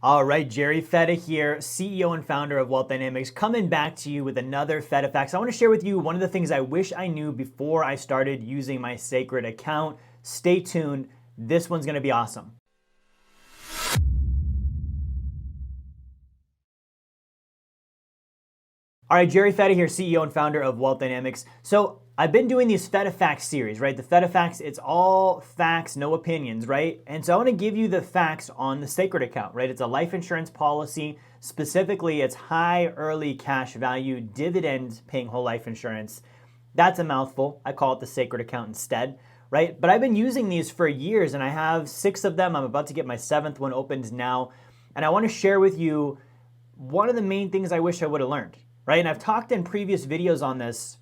All right, Jerry Fetta here, CEO and founder of Wealth Dynamics, coming back to you with another Fetta Facts. I want to share with you one of the things I wish I knew before I started using my sacred account. Stay tuned. This one's going to be awesome. All right, Jerry Fetta here, CEO and founder of Wealth Dynamics. So I've been doing these Fetta Facts series, right? The Fetta Facts, it's all facts, no opinions, right? And so I want to give you the facts on the sacred account, right? It's a life insurance policy. Specifically, it's high early cash value, dividend paying whole life insurance. That's a mouthful. I call it the sacred account instead, right? But I've been using these for years and I have 6 of them. I'm about to get my 7th one opened now. And I want to share with you one of the main things I wish I would have learned. Right? And I've talked in previous videos on this,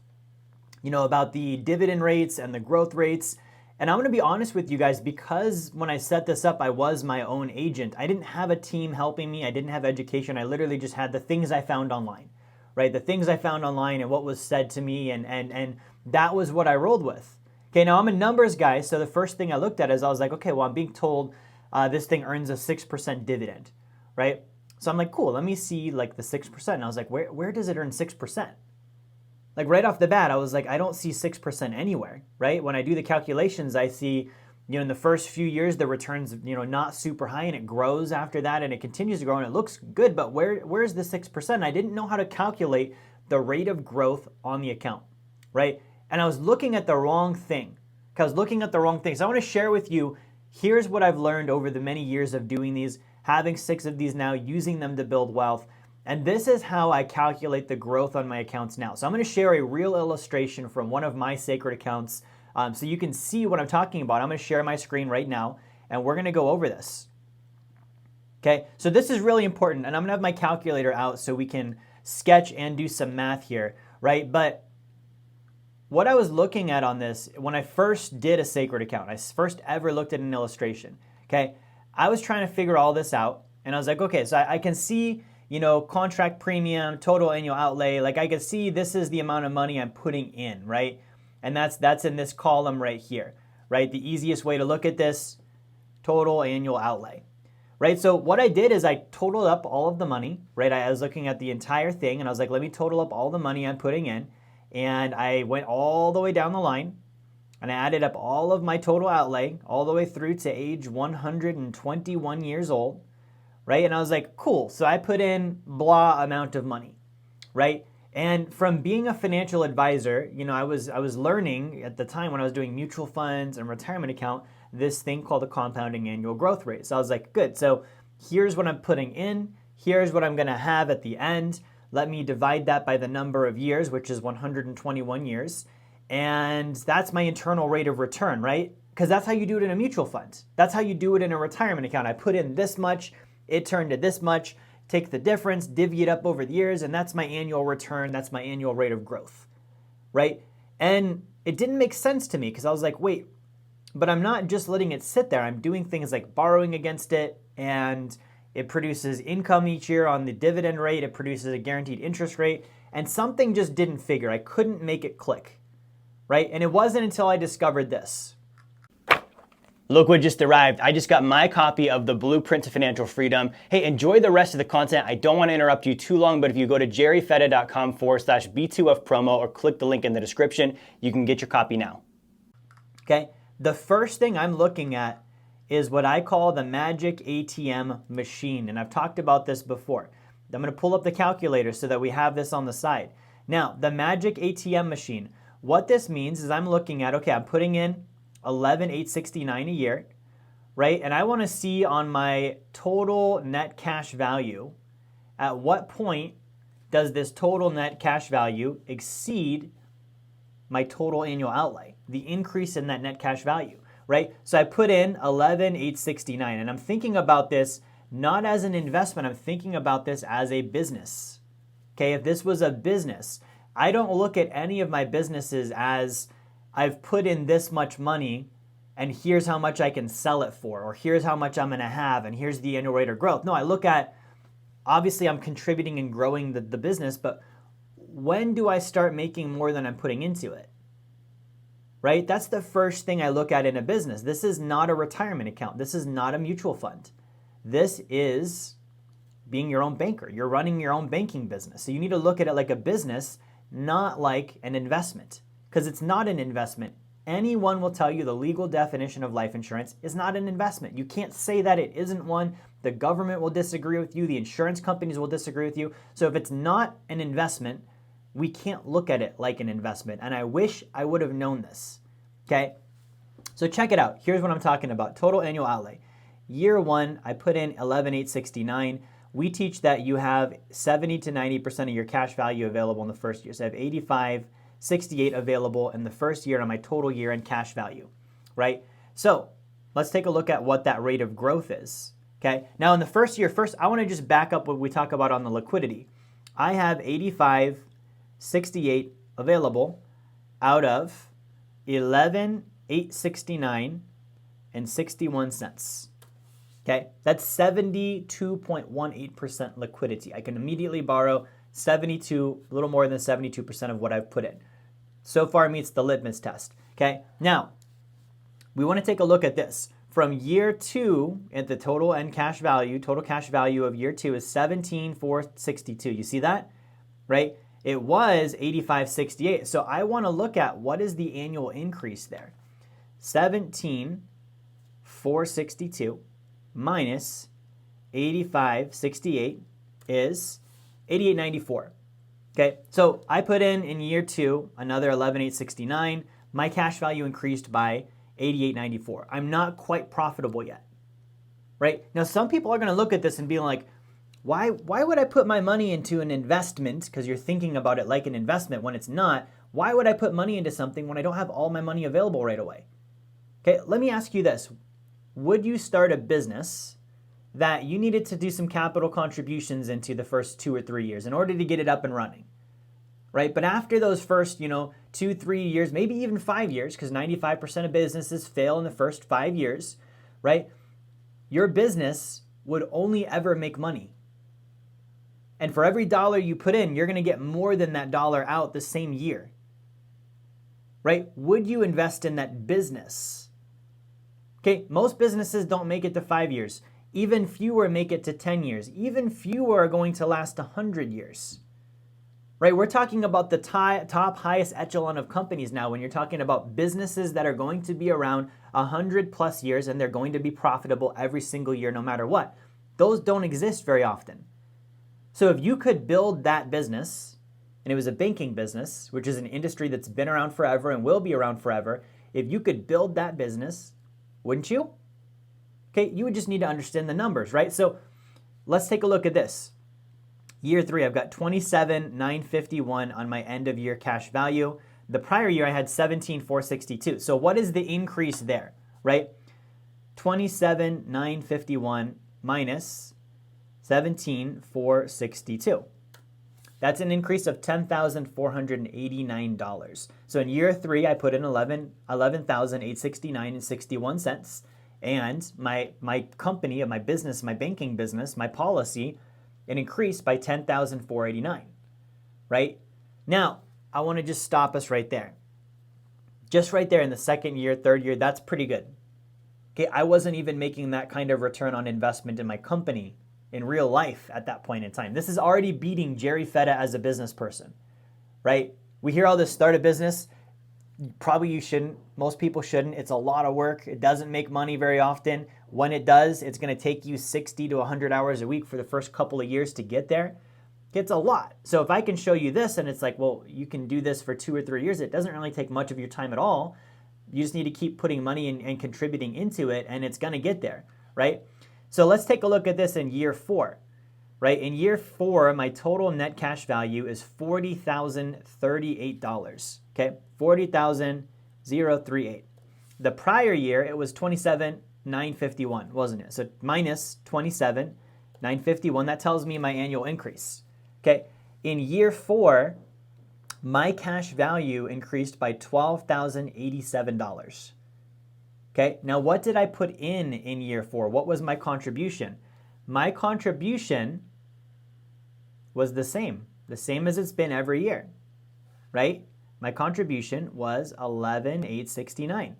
about the dividend rates and the growth rates. And I'm going to be honest with you guys, because when I set this up, I was my own agent. I didn't have a team helping me. I didn't have education. I literally just had the things I found online, right? The things I found online and what was said to me. And that was what I rolled with. Okay, now I'm a numbers guy. So the first thing I looked at is I was like, okay, well, I'm being told this thing earns a 6% dividend, right? So I'm like, cool, let me see like the 6%. And I was like, where does it earn 6%? Like right off the bat, I was like, I don't see 6% anywhere, right? When I do the calculations, I see, in the first few years, the returns, not super high and it grows after that and it continues to grow and it looks good, but where's the 6%? I didn't know how to calculate the rate of growth on the account, right? And I was looking at the wrong thing. So I want to share with you, here's what I've learned over the many years of doing these, having 6 of these now, using them to build wealth. And this is how I calculate the growth on my accounts now. So I'm going to share a real illustration from one of my sacred accounts so you can see what I'm talking about. I'm going to share my screen right now and we're going to go over this. Okay, so this is really important and I'm going to have my calculator out so we can sketch and do some math here, right? But what I was looking at on this, when I first did a sacred account, I first ever looked at an illustration, okay? I was trying to figure all this out and I was like, okay, so I can see, contract premium, total annual outlay. Like I can see this is the amount of money I'm putting in, right? And that's in this column right here, right? The easiest way to look at this, total annual outlay, right? So what I did is I totaled up all of the money, right? I was looking at the entire thing and I was like, let me total up all the money I'm putting in. And I went all the way down the line and I added up all of my total outlay all the way through to age 121 years old, right? And I was like, cool. So I put in blah amount of money, right? And from being a financial advisor, I was learning at the time when I was doing mutual funds and retirement account, this thing called the compounding annual growth rate. So I was like, good. So here's what I'm putting in. Here's what I'm going to have at the end. Let me divide that by the number of years, which is 121 years. And that's my internal rate of return, right? Because that's how you do it in a mutual fund. That's how you do it in a retirement account. I put in this much, it turned to this much, take the difference, divvy it up over the years, and that's my annual return. That's my annual rate of growth, right? And it didn't make sense to me because I was like, wait, but I'm not just letting it sit there. I'm doing things like borrowing against it, and it produces income each year on the dividend rate. It produces a guaranteed interest rate, and something just didn't figure. I couldn't make it click. Right? And it wasn't until I discovered this. Look what just arrived. I just got my copy of the Blueprint to Financial Freedom. Hey, enjoy the rest of the content. I don't want to interrupt you too long, but if you go to jerryfetta.com/B2F promo or click the link in the description, you can get your copy now. Okay? The first thing I'm looking at is what I call the magic ATM machine. And I've talked about this before. I'm going to pull up the calculator so that we have this on the side. Now, the magic ATM machine. What this means is I'm looking at, okay, I'm putting in $11,869 a year, right? And I want to see on my total net cash value, at what point does this total net cash value exceed my total annual outlay, the increase in that net cash value, right? So I put in $11,869 and I'm thinking about this not as an investment, I'm thinking about this as a business. Okay, if this was a business, I don't look at any of my businesses as I've put in this much money and here's how much I can sell it for, or here's how much I'm going to have, and here's the annual rate of growth. No, I look at, obviously I'm contributing and growing the business, but when do I start making more than I'm putting into it? Right? That's the first thing I look at in a business. This is not a retirement account. This is not a mutual fund. This is being your own banker. You're running your own banking business. So you need to look at it like a business, not like an investment, because it's not an investment. Anyone will tell you the legal definition of life insurance is not an investment. You can't say that it isn't one. The government will disagree with you. The insurance companies will disagree with you. So if it's not an investment, we can't look at it like an investment. And I wish I would have known this. Okay? So check it out. Here's what I'm talking about. Total annual outlay. Year one, I put in 11,869. We teach that you have 70 to 90% of your cash value available in the first year. So I have 85.68 available in the first year on my total year-end cash value, right? So let's take a look at what that rate of growth is, okay? Now in the first year, I want to just back up what we talk about on the liquidity. I have 85.68 available out of 11,869 and 61 cents. Okay, that's 72.18% liquidity. I can immediately borrow a little more than 72% of what I've put in. So far meets the litmus test. Okay, now we want to take a look at this. From year two, at the total cash value of year two is 17,462. You see that? Right? It was 85.68. So I want to look at what is the annual increase there. 17,462 minus 85.68 is 88.94. Okay, so I put in year two another 11,869. My cash value increased by 88.94. I'm not quite profitable yet, right? Now some people are going to look at this and be like, why would I put my money into an investment? Because you're thinking about it like an investment when it's not. Why would I put money into something when I don't have all my money available right away? Okay, let me ask you this. Would you start a business that you needed to do some capital contributions into the first 2 or 3 years in order to get it up and running, right? But after those first, 2, 3 years, maybe even 5 years, because 95% of businesses fail in the first 5 years, right? Your business would only ever make money. And for every dollar you put in, you're going to get more than that dollar out the same year, right? Would you invest in that business? Okay, most businesses don't make it to 5 years. Even fewer make it to 10 years. Even fewer are going to last 100 years. Right? We're talking about the top highest echelon of companies now when you're talking about businesses that are going to be around 100 plus years and they're going to be profitable every single year no matter what. Those don't exist very often. So if you could build that business, and it was a banking business, which is an industry that's been around forever and will be around forever, if you could build that business, wouldn't you? Okay, you would just need to understand the numbers, right? So let's take a look at this. Year three, I've got 27,951 on my end of year cash value. The prior year, I had 17,462. So what is the increase there, right? 27,951 minus 17,462. That's an increase of $10,489. So in year three, I put in 11,869 and 61 cents. And my company, my business, my banking business, my policy, it increased by 10,489, right? Now, I want to just stop us right there. Just right there in the second year, third year, that's pretty good. Okay, I wasn't even making that kind of return on investment in my company in real life at that point in time. This is already beating Jerry Fetta as a business person, right? We hear all this start a business. Probably you shouldn't. Most people shouldn't. It's a lot of work. It doesn't make money very often. When it does, it's going to take you 60 to 100 hours a week for the first couple of years to get there. It's a lot. So if I can show you this and it's like, well, you can do this for 2 or 3 years, it doesn't really take much of your time at all. You just need to keep putting money and contributing into it, and it's going to get there, right? So let's take a look at this in year four, right? In year four, my total net cash value is $40,038, okay? $40,038. The prior year, it was $27,951, wasn't it? So minus $27,951, that tells me my annual increase, okay? In year four, my cash value increased by $12,087. Okay, now what did I put in year four? What was my contribution? My contribution was the same as it's been every year, right? My contribution was $11,869.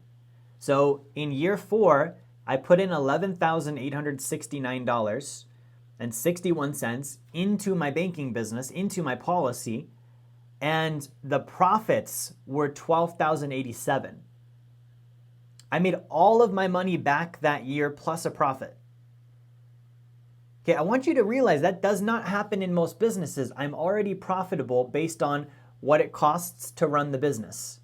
So in year four, I put in $11,869, $2,000.61 into my banking business, into my policy, and the profits were $12,087. I made all of my money back that year plus a profit. Okay, I want you to realize that does not happen in most businesses. I'm already profitable based on what it costs to run the business.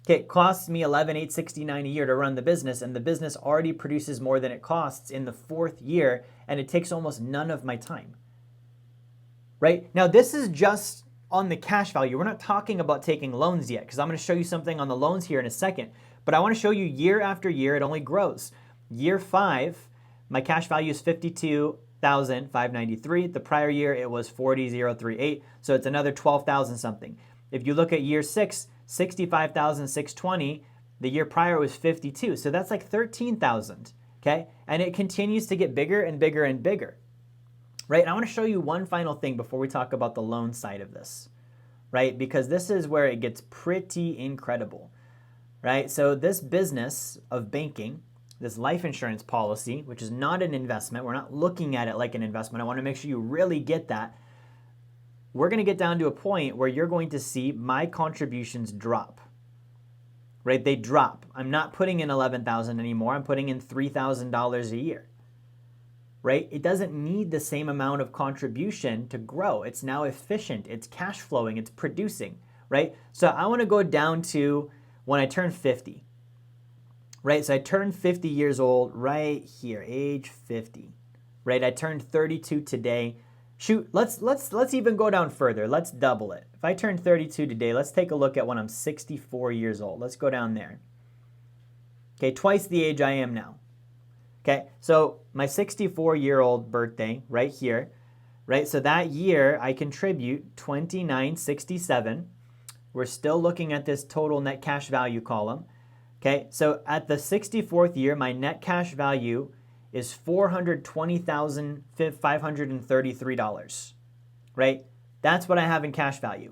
Okay, it costs me $11,869 a year to run the business, and the business already produces more than it costs in the 4th year, and it takes almost none of my time. Right? Now, this is just on the cash value. We're not talking about taking loans yet, because I'm going to show you something on the loans here in a second. But I want to show you year after year, it only grows. Year 5, my cash value is $52,593. The prior year, it was $40,038. So it's another $12,000 something. If you look at year 6, $65,620. The year prior was $52,000. So that's like $13,000. Okay? And it continues to get bigger and bigger and bigger. Right? And I want to show you one final thing before we talk about the loan side of this. Right? Because this is where it gets pretty incredible. Right? So this business of banking, this life insurance policy, which is not an investment, we're not looking at it like an investment. I want to make sure you really get that. We're going to get down to a point where you're going to see my contributions drop. Right? They drop. I'm not putting in $11,000 anymore. I'm putting in $3,000 a year. Right? It doesn't need the same amount of contribution to grow. It's now efficient. It's cash flowing. It's producing. Right? So I want to go down to when I turn 50. Right? So I turned 50 years old right here, age 50. Right? I turned 32 today. Shoot, let's even go down further. Let's double it. If I turn 32 today, let's take a look at when I'm 64 years old. Let's go down there. Okay, twice the age I am now. Okay, so my 64-year-old birthday right here, right? So that year I contribute $29.67. We're still looking at this total net cash value column. Okay, so at the 64th year, my net cash value is $420,533, right? That's what I have in cash value.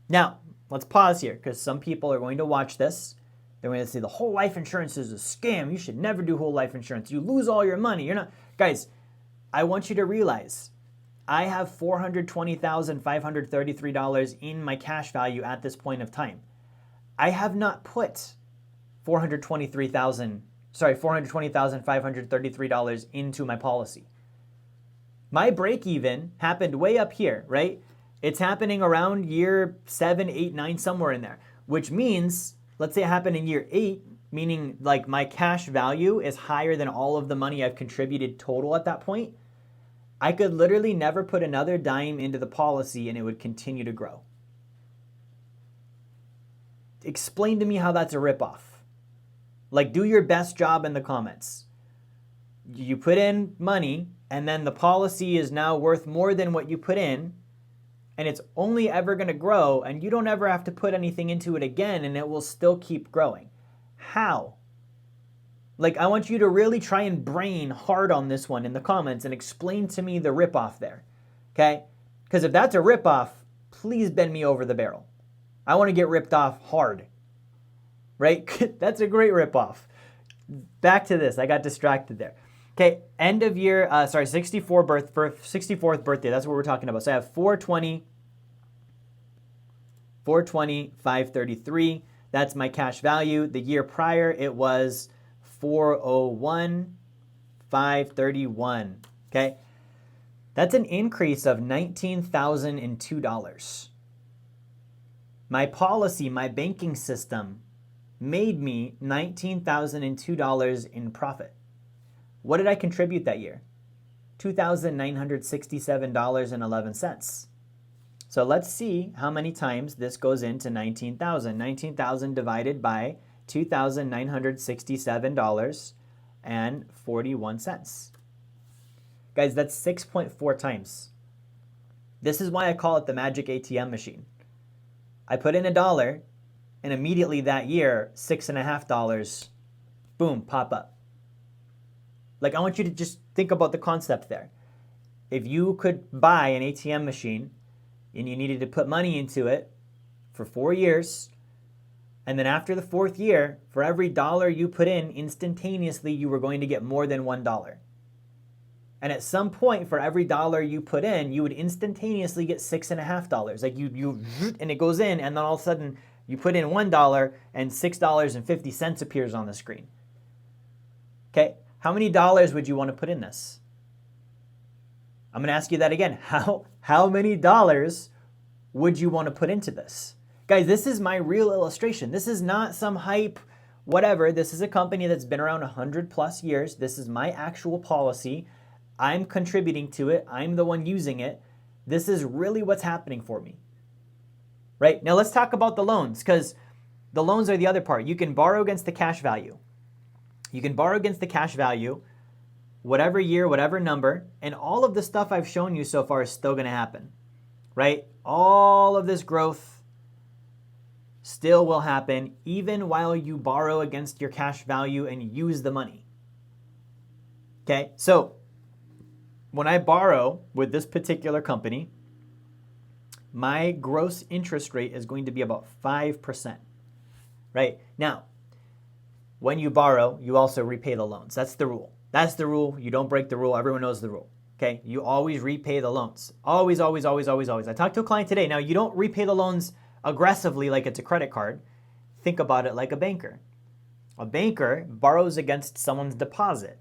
Now, let's pause here because some people are going to watch this. They're going to say the whole life insurance is a scam. You should never do whole life insurance. You lose all your money. You're not. Guys, I want you to realize I have $420,533 in my cash value at this point of time. I have not put $420,533 into my policy. My break even happened way up here, right? It's happening around year 7, 8, 9, somewhere in there, which means, let's say it happened in year 8, meaning like my cash value is higher than all of the money I've contributed total at that point. I could literally never put another dime into the policy and it would continue to grow. Explain to me how that's a ripoff. Like, do your best job in the comments. You put in money, and then the policy is now worth more than what you put in, and it's only ever going to grow, and you don't ever have to put anything into it again, and it will still keep growing. How? Like, I want you to really try and brain hard on this one in the comments and explain to me the ripoff there, okay? Because if that's a ripoff, please bend me over the barrel. I want to get ripped off hard. Right? That's a great ripoff. Back to this. I got distracted there. Okay, end of year, 64th birthday. That's what we're talking about. So I have 420,533. That's my cash value. The year prior, it was 401,531. Okay, that's an increase of $19,002. My policy, my banking system, made me $19,002 in profit. What did I contribute that year? $2,967.11. So let's see how many times this goes into 19,000. 19,000 divided by $2,967.41. Guys, that's 6.4 times. This is why I call it the magic ATM machine. I put in $1, and immediately that year, $6.50, boom, pop up. Like, I want you to just think about the concept there. If you could buy an ATM machine and you needed to put money into it for 4 years, and then after the 4th year, for every dollar you put in, instantaneously you were going to get more than $1. And at some point, for every dollar you put in, you would instantaneously get $6.50. Like and it goes in, and then all of a sudden you put in $1 and $6.50 appears on the screen. Okay, how many dollars would you want to put in this? I'm going to ask you that again. How many dollars would you want to put into this? Guys, this is my real illustration. This is not some hype, whatever. This is a company that's been around 100 plus years. This is my actual policy. I'm contributing to it. I'm the one using it. This is really what's happening for me. Right? Now let's talk about the loans, because the loans are the other part. You can borrow against the cash value. You can borrow against the cash value, whatever year, whatever number, and all of the stuff I've shown you so far is still going to happen. Right? All of this growth still will happen even while you borrow against your cash value and use the money. Okay? So when I borrow with this particular company, my gross interest rate is going to be about 5%. Right? Now, when you borrow, you also repay the loans. That's the rule. That's the rule. You don't break the rule. Everyone knows the rule. Okay? You always repay the loans. Always, always, always, always, always. I talked to a client today. Now, you don't repay the loans aggressively like it's a credit card. Think about it like a banker. A banker borrows against someone's deposit.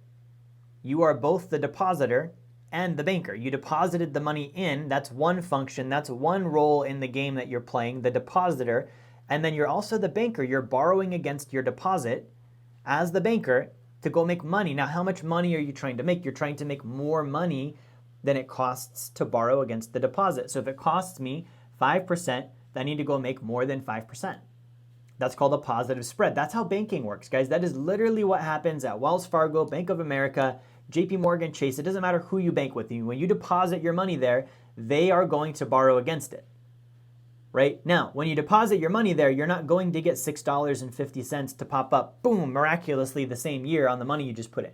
You are both the depositor and the banker. You deposited the money in. That's one function. That's one role in the game that you're playing, the depositor. And then you're also the banker. You're borrowing against your deposit as the banker to go make money. Now, how much money are you trying to make? You're trying to make more money than it costs to borrow against the deposit. So if it costs me 5%, then I need to go make more than 5%. That's called a positive spread. That's how banking works, guys. That is literally what happens at Wells Fargo, Bank of America, JP Morgan, Chase. It doesn't matter who you bank with. When you deposit your money there, they are going to borrow against it. Right? Now, when you deposit your money there, you're not going to get $6.50 to pop up, boom, miraculously the same year on the money you just put in.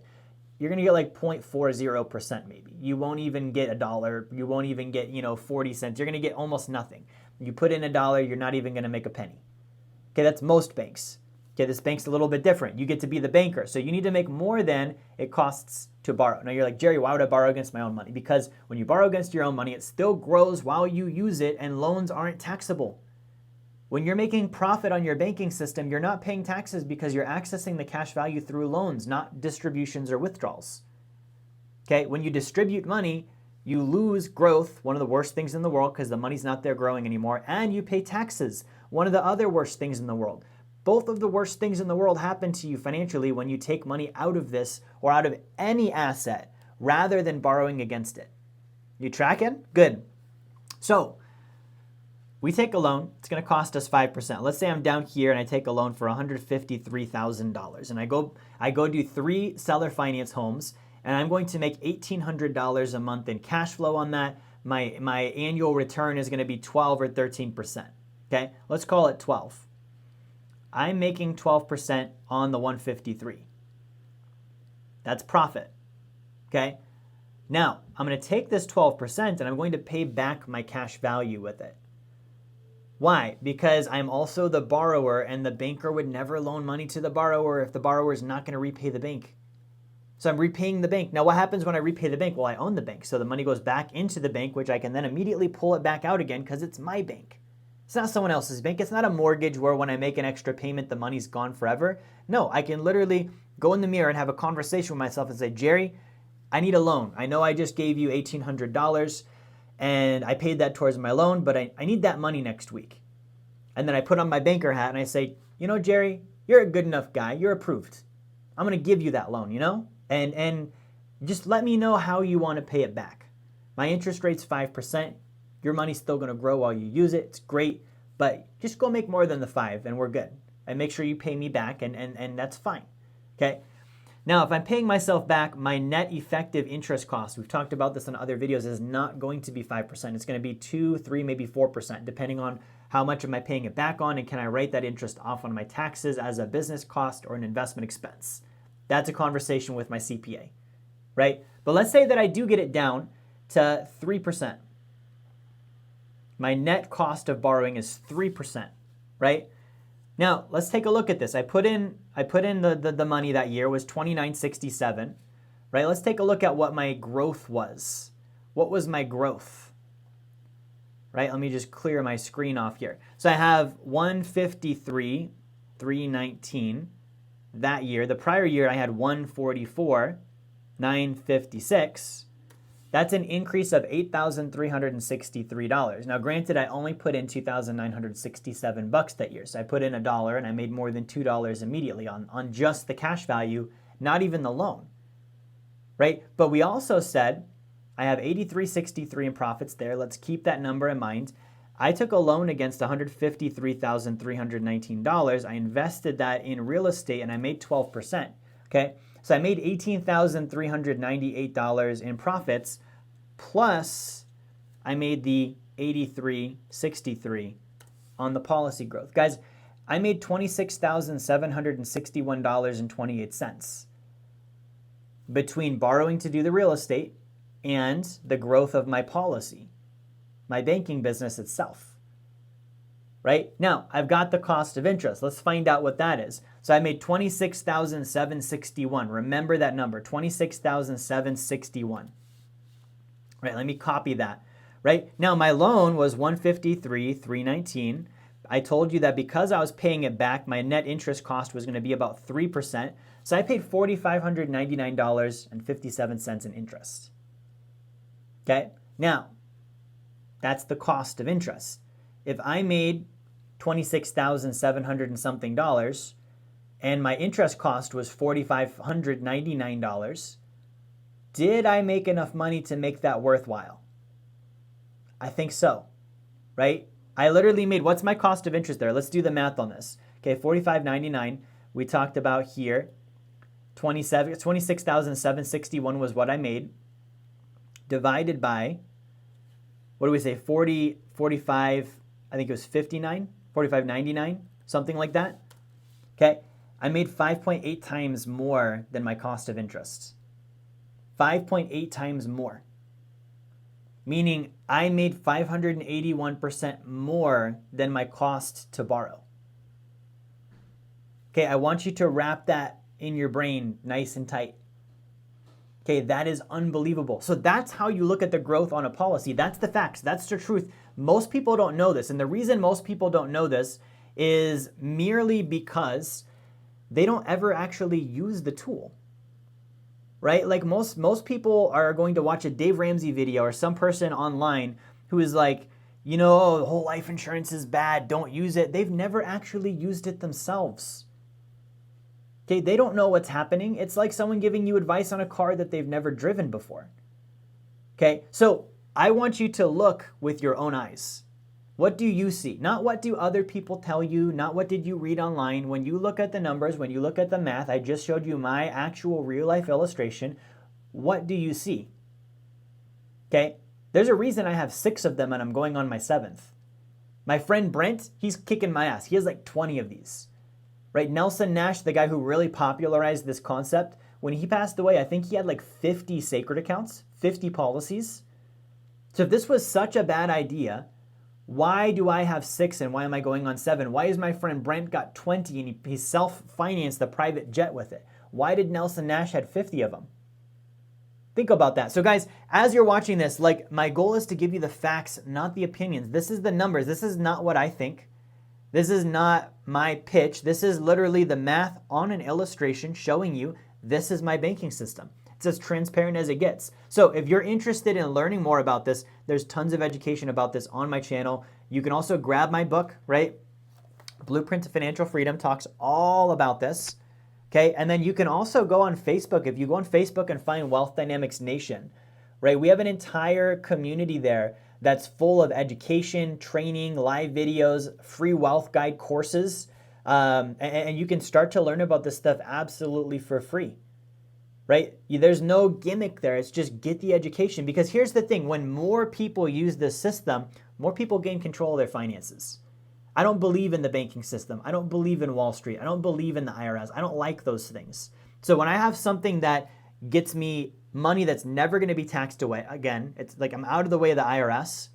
You're going to get like 0.40% maybe. You won't even get $1. You won't even get, 40 cents. You're going to get almost nothing. You put in $1, you're not even going to make a penny. Okay, that's most banks. Okay, this bank's a little bit different. You get to be the banker. So you need to make more than it costs to borrow. Now you're like, Jerry, why would I borrow against my own money? Because when you borrow against your own money, it still grows while you use it, and loans aren't taxable. When you're making profit on your banking system, you're not paying taxes because you're accessing the cash value through loans, not distributions or withdrawals. Okay, when you distribute money, you lose growth, one of the worst things in the world because the money's not there growing anymore, and you pay taxes, one of the other worst things in the world. Both of the worst things in the world happen to you financially when you take money out of this or out of any asset rather than borrowing against it. You tracking? Good. So we take a loan. It's going to cost us 5%. Let's say I'm down here and I take a loan for $153,000. And I go do 3 seller finance homes, and I'm going to make $1,800 a month in cash flow on that. My annual return is going to be 12 or 13%. Okay, let's call it 12. I'm making 12% on the 153. That's profit. Okay? Now, I'm going to take this 12% and I'm going to pay back my cash value with it. Why? Because I'm also the borrower, and the banker would never loan money to the borrower if the borrower is not going to repay the bank. So I'm repaying the bank. Now, what happens when I repay the bank? Well, I own the bank. So the money goes back into the bank, which I can then immediately pull it back out again because it's my bank. It's not someone else's bank. It's not a mortgage where when I make an extra payment, the money's gone forever. No, I can literally go in the mirror and have a conversation with myself and say, Jerry, I need a loan. I know I just gave you $1,800 and I paid that towards my loan, but I need that money next week. And then I put on my banker hat and I say, Jerry, you're a good enough guy. You're approved. I'm going to give you that loan, and just let me know how you want to pay it back. My interest rate's 5%. Your money's still going to grow while you use it. It's great, but just go make more than the 5 and we're good. And make sure you pay me back and that's fine. Okay. Now, if I'm paying myself back, my net effective interest cost, we've talked about this in other videos, is not going to be 5%. It's going to be 2, 3, maybe 4%, depending on how much am I paying it back on and can I write that interest off on my taxes as a business cost or an investment expense. That's a conversation with my CPA, right? But let's say that I do get it down to 3%. My net cost of borrowing is 3%, right? Now, let's take a look at this. I put in the money that year was $29.67. right? Let's take a look at what my growth was. What was my growth? Right? Let me just clear my screen off here. So I have 153, 319 that year. The prior year I had 144, 956. That's an increase of $8,363. Now, granted, I only put in $2,967 that year. So I put in $1 and I made more than $2 immediately on just the cash value, not even the loan, right? But we also said I have $83.63 in profits there. Let's keep that number in mind. I took a loan against $153,319. I invested that in real estate and I made 12%, okay? So I made $18,398 in profits, plus I made the $83.63 on the policy growth. Guys, I made $26,761.28 between borrowing to do the real estate and the growth of my policy, my banking business itself. Right? Now, I've got the cost of interest. Let's find out what that is. So I made $26,761. Remember that number, $26,761. Right, let me copy that. Right? Now, my loan was $153,319. I told you that because I was paying it back, my net interest cost was going to be about 3%. So I paid $4,599.57 in interest. Okay? Now, that's the cost of interest. If I made $26,700 and something dollars and my interest cost was $4,599, did I make enough money to make that worthwhile? I think so, right? I literally made, what's my cost of interest there? Let's do the math on this. Okay, $45.99 we talked about here. $26,761 was what I made, divided by, what do we say, 45, I think it was 59, 45.99, something like that. Okay, I made 5.8 times more than my cost of interest. 5.8 times more. Meaning I made 581% more than my cost to borrow. Okay, I want you to wrap that in your brain nice and tight. Okay, that is unbelievable. So that's how you look at the growth on a policy. That's the facts. That's the truth. Most people don't know this. And the reason most people don't know this is merely because they don't ever actually use the tool. Right? Like most people are going to watch a Dave Ramsey video or some person online who is like, you know, oh, whole life insurance is bad, don't use it. They've never actually used it themselves. Okay, they don't know what's happening. It's like someone giving you advice on a car that they've never driven before. Okay, so I want you to look with your own eyes. What do you see? Not what do other people tell you, not what did you read online. When you look at the numbers, when you look at the math, I just showed you my actual real life illustration. What do you see? Okay, there's a reason I have 6 of them and I'm going on my 7th. My friend Brent, he's kicking my ass. He has like 20 of these. Right, Nelson Nash, the guy who really popularized this concept, when he passed away, I think he had like 50 sacred accounts, 50 policies. So if this was such a bad idea, why do I have 6 and why am I going on 7? Why is my friend Brent got 20 and he self-financed the private jet with it? Why did Nelson Nash had 50 of them? Think about that. So guys, as you're watching this, like my goal is to give you the facts, not the opinions. This is the numbers. This is not what I think. This is not my pitch. This is literally the math on an illustration showing you this is my banking system. It's as transparent as it gets. So if you're interested in learning more about this, there's tons of education about this on my channel. You can also grab my book, right? Blueprint to Financial Freedom talks all about this. Okay, and then you can also go on Facebook. If you go on Facebook and find Wealth Dynamics Nation, right? We have an entire community there that's full of education, training, live videos, free wealth guide courses. And you can start to learn about this stuff absolutely for free, right? There's no gimmick there. It's just get the education. Because here's the thing. When more people use this system, more people gain control of their finances. I don't believe in the banking system. I don't believe in Wall Street. I don't believe in the IRS. I don't like those things. So when I have something that gets me money that's never going to be taxed away, again, it's like I'm out of the way of the IRS.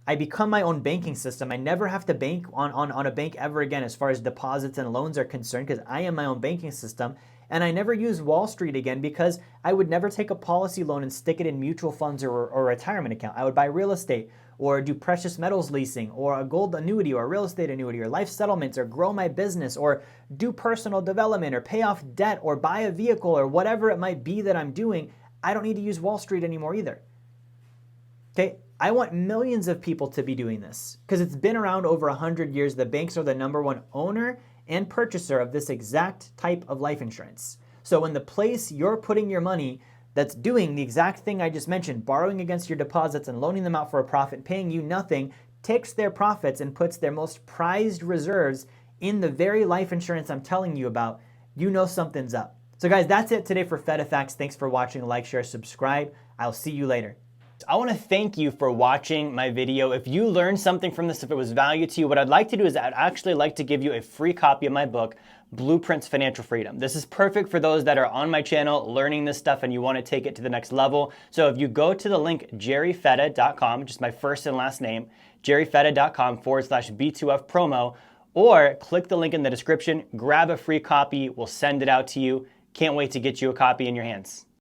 I become my own banking system. I never have to bank on a bank ever again as far as deposits and loans are concerned because I am my own banking system. And I never use Wall Street again because I would never take a policy loan and stick it in mutual funds or a retirement account. I would buy real estate or do precious metals leasing or a gold annuity or a real estate annuity or life settlements or grow my business or do personal development or pay off debt or buy a vehicle or whatever it might be that I'm doing. I don't need to use Wall Street anymore either. Okay, I want millions of people to be doing this because it's been around over 100 years. The banks are the #1 owner and purchaser of this exact type of life insurance. So when the place you're putting your money that's doing the exact thing I just mentioned, borrowing against your deposits and loaning them out for a profit, paying you nothing, takes their profits and puts their most prized reserves in the very life insurance I'm telling you about, you know something's up. So guys, that's it today for Fetta Facts. Thanks for watching. Like, share, subscribe. I'll see you later. I want to thank you for watching my video. If you learned something from this, if it was value to you, what I'd like to do is I'd actually like to give you a free copy of my book, Blueprints Financial Freedom. This is perfect for those that are on my channel learning this stuff and you want to take it to the next level. So if you go to the link jerryfetta.com, just my first and last name, jerryfetta.com/B2F promo, or click the link in the description, grab a free copy, we'll send it out to you. Can't wait to get you a copy in your hands.